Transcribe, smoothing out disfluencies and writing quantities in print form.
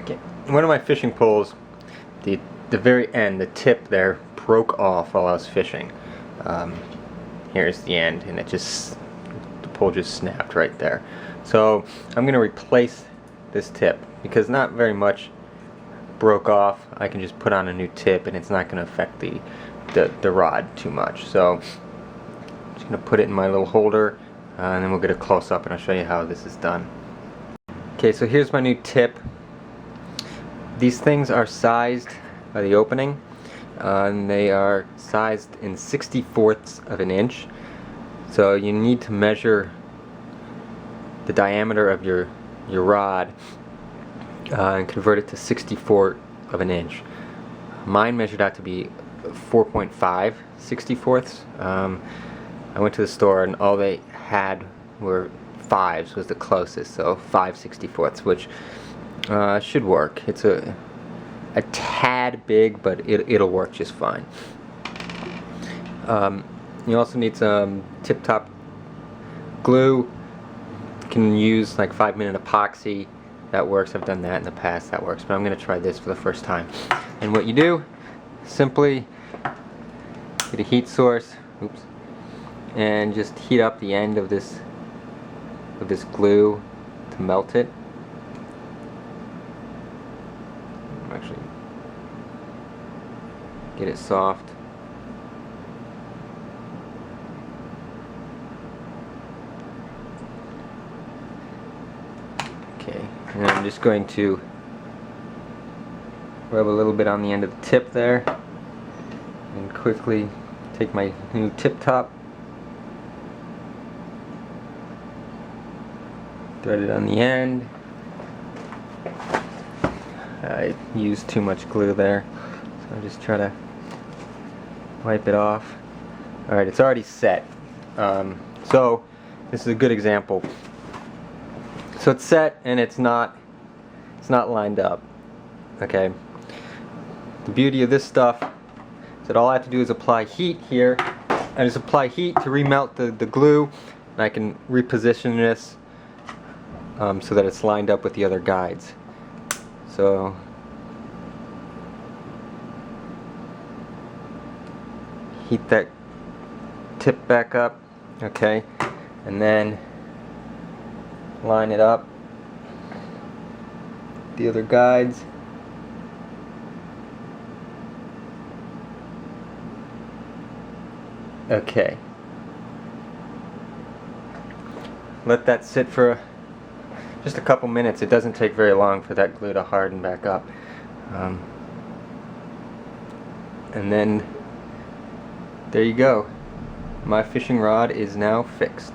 Okay. One of my fishing poles, the very end, the tip there broke off while I was fishing. Here's the end, and the pole just snapped right there. So I'm going to replace this tip because not very much broke off. I can just put on a new tip and it's not going to affect the rod too much. So I'm just going to put it in my little holder and then we'll get a close-up and I'll show you how this is done. Okay, so here's my new tip. These things are sized by the opening, and they are sized in 64ths of an inch. So you need to measure the diameter of your rod and convert it to 64 of an inch. Mine measured out to be 4.5 64ths. I went to the store and all they had were 5s was the closest, so 5 64ths, which should work. It's a tad big, but it'll work just fine. You also need some tip-top glue. You can use like 5-minute epoxy. That works. I've done that in the past. That works. But I'm going to try this for the first time. And what you do, simply get a heat source, and just heat up the end of this glue to melt it. Actually, get it soft. Okay, and I'm just going to rub a little bit on the end of the tip there and quickly take my new tip top, thread it on the end. I used too much glue there, so I'll just try to wipe it off. Alright, it's already set. So this is a good example. So it's set and it's not lined up. Okay. The beauty of this stuff is that all I have to do is apply heat here. I just apply heat to remelt the glue, and I can reposition this so that it's lined up with the other guides. So heat that tip back up, okay, and then line it up the other guides. Okay. Let that sit for just a couple minutes. It doesn't take very long for that glue to harden back up. And then there you go. My fishing rod is now fixed.